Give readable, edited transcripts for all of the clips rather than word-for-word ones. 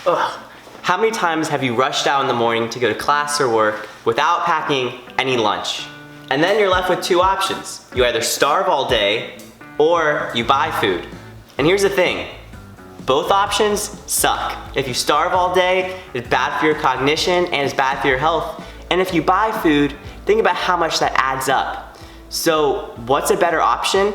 Ugh. How many times have you rushed out in the morning to go to class or work without packing any lunch? And then you're left with two options. You either starve all day or you buy food. And here's the thing, both options suck. If you starve all day, it's bad for your cognition and it's bad for your health. And if you buy food, think about how much that adds up. So what's a better option?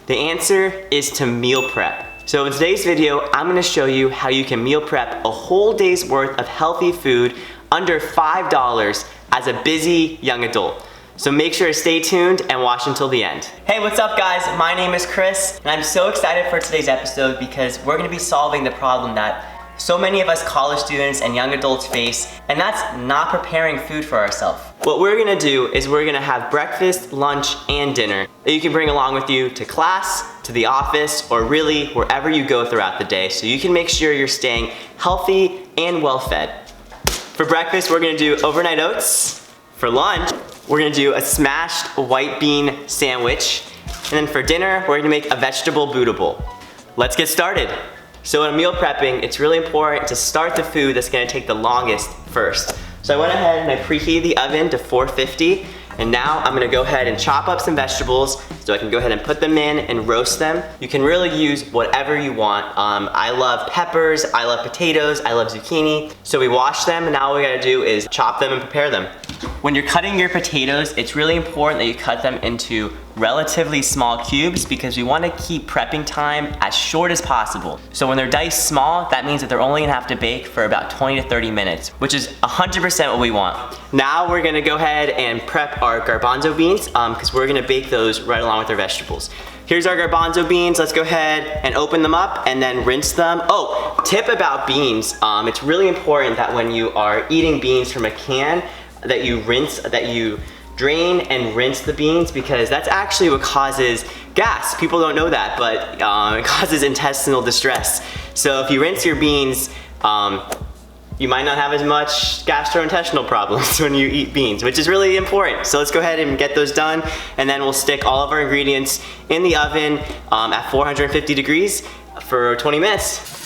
The answer is to meal prep. So in today's video, I'm gonna show you how you can meal prep a whole day's worth of healthy food under $5 as a busy young adult. So make sure to stay tuned and watch until the end. Hey, what's up guys? My name is Chris, and I'm so excited for today's episode because we're gonna be solving the problem that so many of us college students and young adults face, and that's not preparing food for ourselves. What we're gonna do is we're gonna have breakfast, lunch, and dinner that you can bring along with you to class, to the office, or really wherever you go throughout the day, so you can make sure you're staying healthy and well fed. For breakfast, we're gonna do overnight oats. For lunch, we're gonna do a smashed white bean sandwich. And then for dinner, we're gonna make a vegetable Buddha bowl. Let's get started. So in meal prepping, it's really important to start the food that's gonna take the longest first. So I went ahead and I preheated the oven to 450, and now I'm gonna go ahead and chop up some vegetables so I can go ahead and put them in and roast them. You can really use whatever you want. I love peppers, I love potatoes, I love zucchini. So we wash them, and now all we gotta do is chop them and prepare them. When you're cutting your potatoes, it's really important that you cut them into relatively small cubes because we want to keep prepping time as short as possible. So when they're diced small, that means that they're only gonna have to bake for about 20 to 30 minutes, which is 100% what we want. Now we're gonna go ahead and prep our garbanzo beans because we're gonna bake those right along with our vegetables. Here's our garbanzo beans. Let's go ahead and open them up and then rinse them. Oh, tip about beans. It's really important that when you are eating beans from a can, that you drain and rinse the beans, because that's actually what causes gas. People don't know that, but it causes intestinal distress. So if you rinse your beans, you might not have as much gastrointestinal problems when you eat beans, which is really important. So let's go ahead and get those done, and then we'll stick all of our ingredients in the oven at 450 degrees for 20 minutes.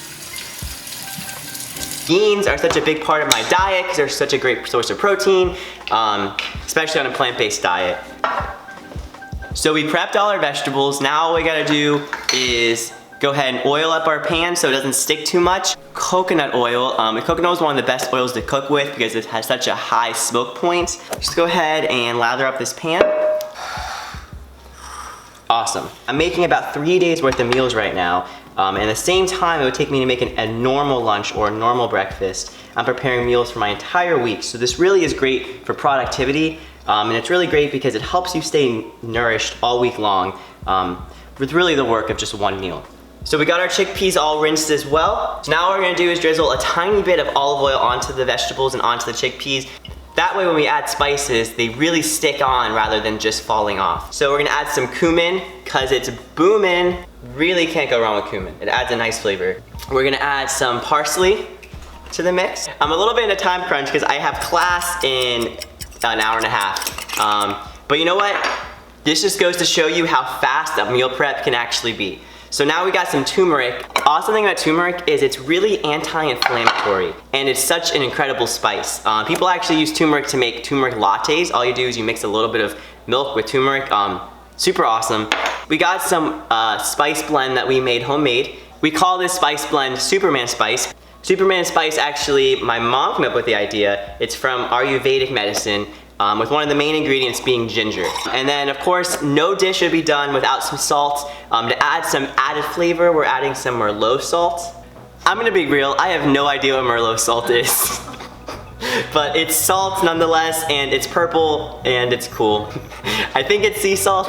Beans are such a big part of my diet because they're such a great source of protein, especially on a plant-based diet. So we prepped all our vegetables. Now all we gotta do is go ahead and oil up our pan so it doesn't stick too much. Coconut oil. Coconut oil is one of the best oils to cook with because it has such a high smoke point. Just go ahead and lather up this pan. Awesome. I'm making about 3 days worth of meals right now. And at the same time it would take me to make a normal lunch or a normal breakfast, I'm preparing meals for my entire week. So this really is great for productivity, and it's really great because it helps you stay nourished all week long with really the work of just one meal. So we got our chickpeas all rinsed as well. So now what we're gonna do is drizzle a tiny bit of olive oil onto the vegetables and onto the chickpeas. That way when we add spices, they really stick on rather than just falling off. So we're gonna add some cumin, cause it's boomin'. Really can't go wrong with cumin. It adds a nice flavor. We're gonna add some parsley to the mix. I'm a little bit in a time crunch because I have class in an hour and a half. But you know what? This just goes to show you how fast a meal prep can actually be. So now we got some turmeric. Awesome thing about turmeric is it's really anti-inflammatory, and it's such an incredible spice. People actually use turmeric to make turmeric lattes. All you do is you mix a little bit of milk with turmeric. Super awesome. We got some spice blend that we made homemade. We call this spice blend Superman Spice. Superman Spice, actually, my mom came up with the idea. It's from Ayurvedic medicine, with one of the main ingredients being ginger. And then, of course, no dish should be done without some salt. To add some added flavor, we're adding some merlot salt. I'm gonna be real, I have no idea what merlot salt is. But it's salt nonetheless, and it's purple, and it's cool. I think it's sea salt.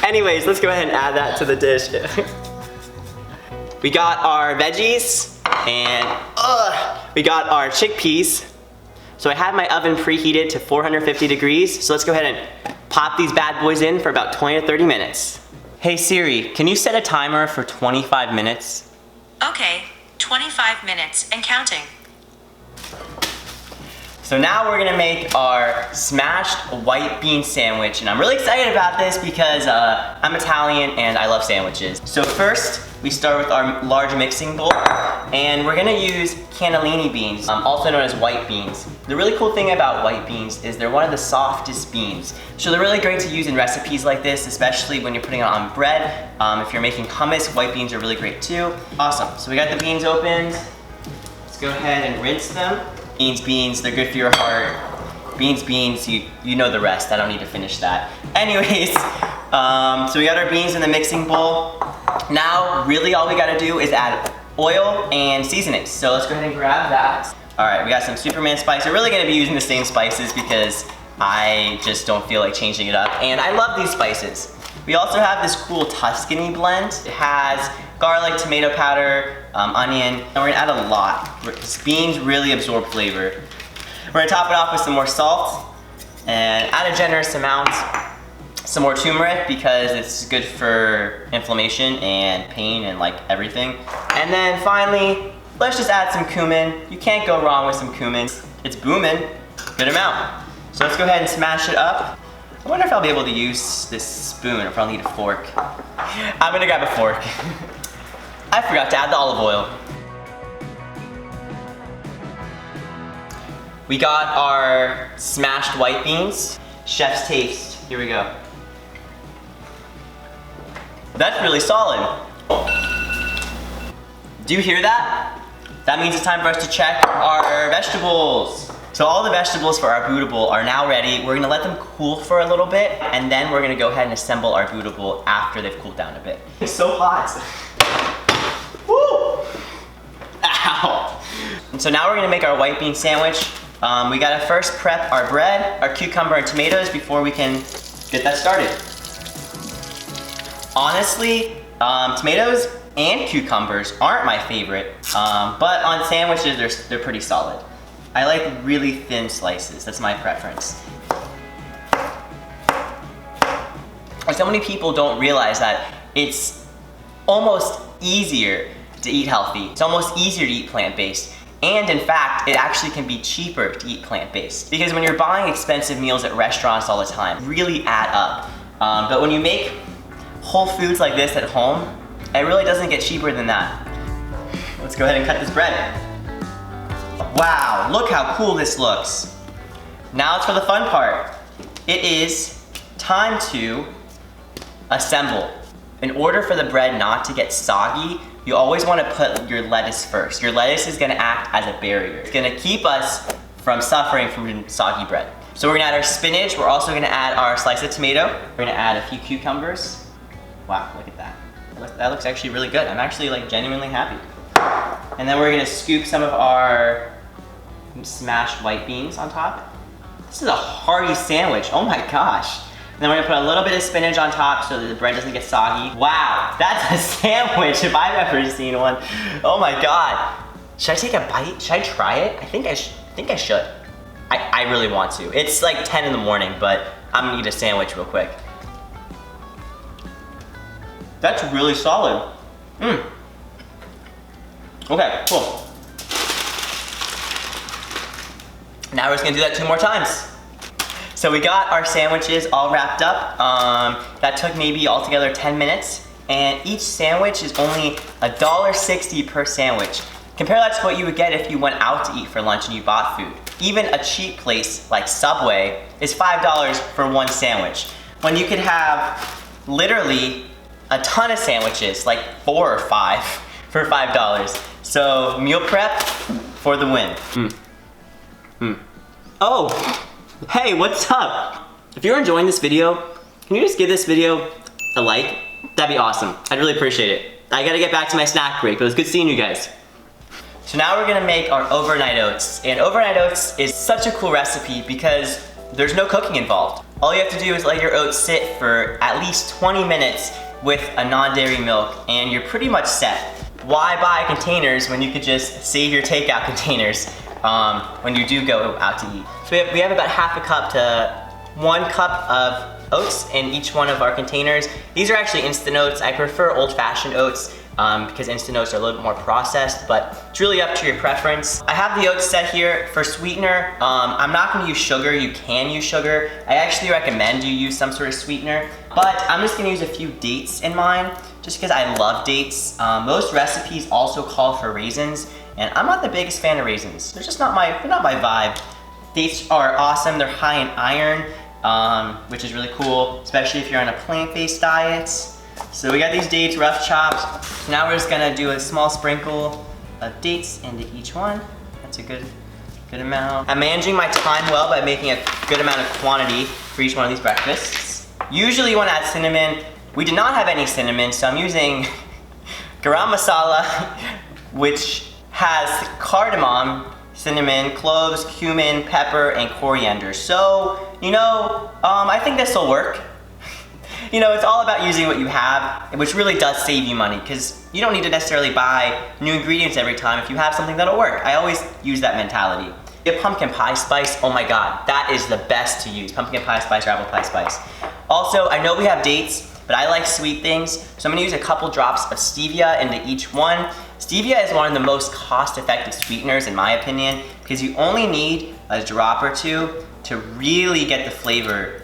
Anyways, let's go ahead and add that to the dish. We got our veggies, and we got our chickpeas. So I had my oven preheated to 450 degrees, so let's go ahead and pop these bad boys in for about 20 to 30 minutes. Hey Siri, can you set a timer for 25 minutes? Okay, 25 minutes and counting. So now we're gonna make our smashed white bean sandwich, and I'm really excited about this because I'm Italian and I love sandwiches. So first, we start with our large mixing bowl, and we're gonna use cannellini beans, also known as white beans. The really cool thing about white beans is they're one of the softest beans. So they're really great to use in recipes like this, especially when you're putting it on bread. If you're making hummus, white beans are really great too. Awesome, so we got the beans opened. Let's go ahead and rinse them. Beans, they're good for your heart. Beans, you know the rest. I don't need to finish that. Anyways, so we got our beans in the mixing bowl. Now, really all we gotta do is add oil and seasonings. So let's go ahead and grab that. All right, we got some Superman spice. We're really gonna be using the same spices because I just don't feel like changing it up. And I love these spices. We also have this cool Tuscany blend. It has garlic, tomato powder, onion, and we're gonna add a lot. Because beans really absorb flavor. We're gonna top it off with some more salt and add a generous amount. Some more turmeric because it's good for inflammation and pain and like everything. And then finally, let's just add some cumin. You can't go wrong with some cumin. It's booming, good amount. So let's go ahead and smash it up. I wonder if I'll be able to use this spoon or if I'll need a fork. I'm gonna grab a fork. I forgot to add the olive oil. We got our smashed white beans. Chef's taste, here we go. That's really solid. Do you hear that? That means it's time for us to check our vegetables. So all the vegetables for our Buddha bowl are now ready. We're gonna let them cool for a little bit, and then we're gonna go ahead and assemble our Buddha bowl after they've cooled down a bit. It's so hot. Woo! Ow! And so now we're gonna make our white bean sandwich. We gotta first prep our bread, our cucumber and tomatoes before we can get that started. Honestly, tomatoes and cucumbers aren't my favorite, but on sandwiches they're pretty solid. I like really thin slices, that's my preference. And so many people don't realize that it's almost easier to eat healthy. It's almost easier to eat plant-based. And in fact, it actually can be cheaper to eat plant-based. Because when you're buying expensive meals at restaurants all the time, really add up. But when you make whole foods like this at home, it really doesn't get cheaper than that. Let's go ahead and cut this bread. Wow, look how cool this looks. Now it's for the fun part. It is time to assemble. In order for the bread not to get soggy, you always want to put your lettuce first. Your lettuce is going to act as a barrier. It's going to keep us from suffering from soggy bread. So we're going to add our spinach. We're also going to add our slice of tomato. We're going to add a few cucumbers. Wow, look at that. That looks actually really good. I'm actually like genuinely happy. And then we're gonna scoop some of our smashed white beans on top. This is a hearty sandwich, oh my gosh. And then we're gonna put a little bit of spinach on top so that the bread doesn't get soggy. Wow, that's a sandwich if I've ever seen one. Oh my God. Should I take a bite? Should I try it? I think I should. I really want to. It's like 10 in the morning, but I'm gonna eat a sandwich real quick. That's really solid. Okay, cool. Now we're just gonna do that 2 more times. So we got our sandwiches all wrapped up. That took maybe altogether 10 minutes. And each sandwich is only $1.60 per sandwich. Compare that to what you would get if you went out to eat for lunch and you bought food. Even a cheap place like Subway is $5 for one sandwich. When you could have literally a ton of sandwiches, like 4 or 5 for $5. So meal prep for the win. Oh, hey, what's up? If you're enjoying this video, can you just give this video a like? That'd be awesome. I'd really appreciate it. I gotta get back to my snack break, but it was good seeing you guys. So now we're gonna make our overnight oats. And overnight oats is such a cool recipe because there's no cooking involved. All you have to do is let your oats sit for at least 20 minutes with a non-dairy milk and you're pretty much set. Why buy containers when you could just save your takeout containers when you do go out to eat? So we have about half a cup to 1 cup of oats in each one of our containers. These are actually instant oats. I prefer old-fashioned oats because instant oats are a little bit more processed, but it's really up to your preference. I have the oats set here. For sweetener, I'm not gonna use sugar. You can use sugar. I actually recommend you use some sort of sweetener. but I'm just gonna use a few dates in mine, just because I love dates. Most recipes also call for raisins, and I'm not the biggest fan of raisins. They're just they're not my vibe. Dates are awesome, they're high in iron, which is really cool, especially if you're on a plant-based diet. So we got these dates rough chopped. So now we're just gonna do a small sprinkle of dates into each one. That's a good amount. I'm managing my time well by making a good amount of quantity for each one of these breakfasts. Usually you wanna add cinnamon. We did not have any cinnamon, so I'm using garam masala, which has cardamom, cinnamon, cloves, cumin, pepper, and coriander. So, I think this will work. It's all about using what you have, which really does save you money, because you don't need to necessarily buy new ingredients every time if you have something that'll work. I always use that mentality. If pumpkin pie spice, oh my god, that is the best to use. Pumpkin pie spice or apple pie spice. Also, I know we have dates, but I like sweet things, so I'm gonna use a couple drops of stevia into each one. Stevia is one of the most cost-effective sweeteners in my opinion, because you only need a drop or two to really get the flavor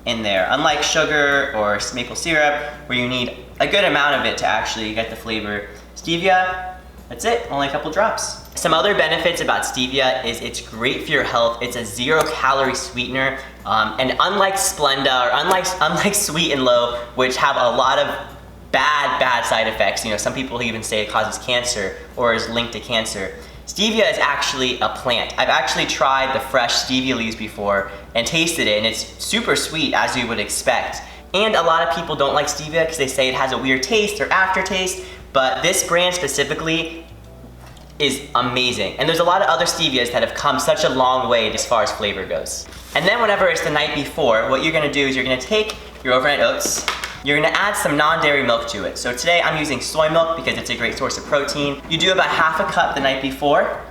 in there. Unlike sugar or maple syrup, where you need a good amount of it to actually get the flavor. Stevia, that's it, only a couple drops. Some other benefits about stevia is it's great for your health. It's a 0-calorie sweetener, and unlike Splenda or unlike Sweet and Low, which have a lot of bad side effects. Some people even say it causes cancer or is linked to cancer. Stevia is actually a plant. I've actually tried the fresh stevia leaves before and tasted it, and it's super sweet, as you would expect. And a lot of people don't like stevia because they say it has a weird taste or aftertaste, but this brand specifically is amazing. And there's a lot of other stevias that have come such a long way as far as flavor goes. And then whenever it's the night before, what you're gonna do is you're gonna take your overnight oats, you're gonna add some non-dairy milk to it. So today I'm using soy milk because it's a great source of protein. You do about half a cup the night before.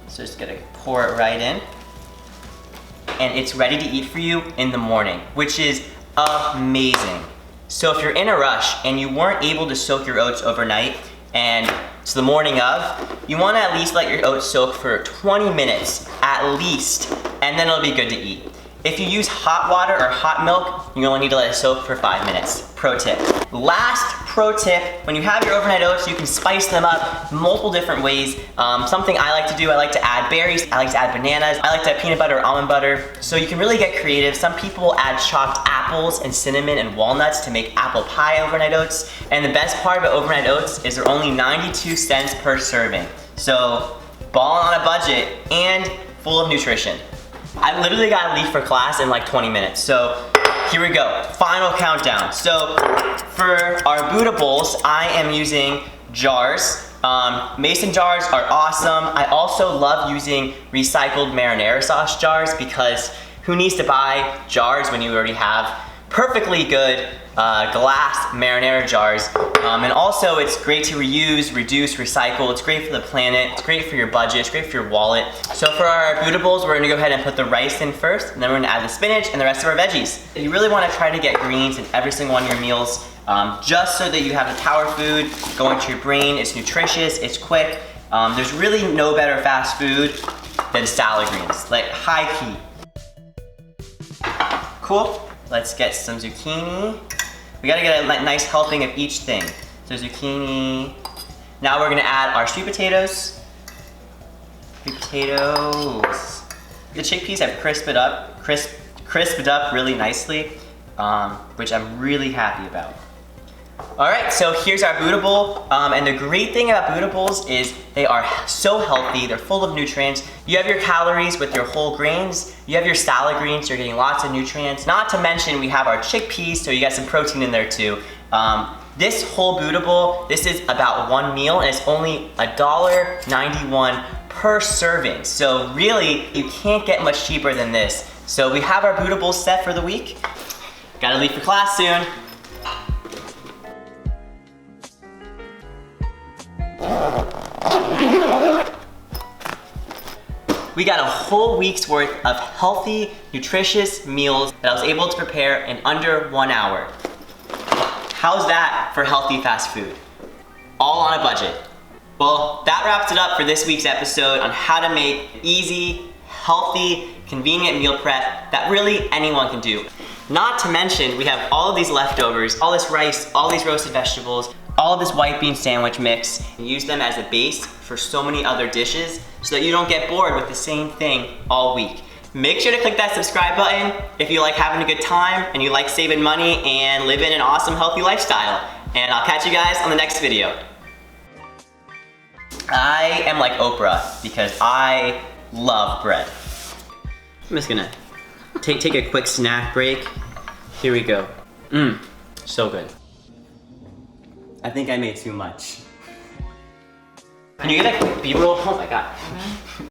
So just gonna pour it right in. And it's ready to eat for you in the morning, which is amazing. So if you're in a rush and you weren't able to soak your oats overnight, and it's the morning of, you wanna at least let your oats soak for 20 minutes, at least, and then it'll be good to eat. If you use hot water or hot milk, you only need to let it soak for 5 minutes. Pro tip. Last pro tip, when you have your overnight oats, you can spice them up multiple different ways. Something I like to do, I like to add berries, I like to add bananas, I like to add peanut butter or almond butter. So you can really get creative. Some people add chopped apples and cinnamon and walnuts to make apple pie overnight oats. And the best part about overnight oats is they're only 92 cents per serving. So balling on a budget and full of nutrition. I literally gotta leave for class in like 20 minutes. So here we go, final countdown. So for our Buddha bowls, I am using jars. Mason jars are awesome. I also love using recycled marinara sauce jars because who needs to buy jars when you already have perfectly good glass marinara jars. And also it's great to reuse, reduce, recycle. It's great for the planet, it's great for your budget, it's great for your wallet. So for our Buddha bowls, we're gonna go ahead and put the rice in first, and then we're gonna add the spinach and the rest of our veggies. You really wanna try to get greens in every single one of your meals, just so that you have the power food going to your brain. It's nutritious, it's quick. There's really no better fast food than salad greens, like high key. Cool. Let's get some zucchini. We gotta get a nice helping of each thing. So zucchini. Now we're gonna add our sweet potatoes. Sweet potatoes. The chickpeas have crisped up really nicely, which I'm really happy about. All right, so here's our Buddha bowl. And the great thing about Buddha bowls is they are so healthy, they're full of nutrients. You have your calories with your whole grains, you have your salad greens, so you're getting lots of nutrients. Not to mention we have our chickpeas, so you got some protein in there too. This whole Buddha bowl, this is about one meal, and it's only $1.91 per serving. So really, you can't get much cheaper than this. So we have our Buddha bowl set for the week. Gotta leave for class soon. We got a whole week's worth of healthy, nutritious meals that I was able to prepare in under 1 hour. How's that for healthy fast food? All on a budget. Well, that wraps it up for this week's episode on how to make easy, healthy, convenient meal prep that really anyone can do. Not to mention, we have all of these leftovers, all this rice, all these roasted vegetables, all of this white bean sandwich mix, and use them as a base for so many other dishes so that you don't get bored with the same thing all week. Make sure to click that subscribe button if you like having a good time and you like saving money and living an awesome, healthy lifestyle. And I'll catch you guys on the next video. I am like Oprah because I love bread. I'm just gonna take a quick snack break. Here we go. So good. I think I made too much. Can you get a quick B-roll? Oh my god.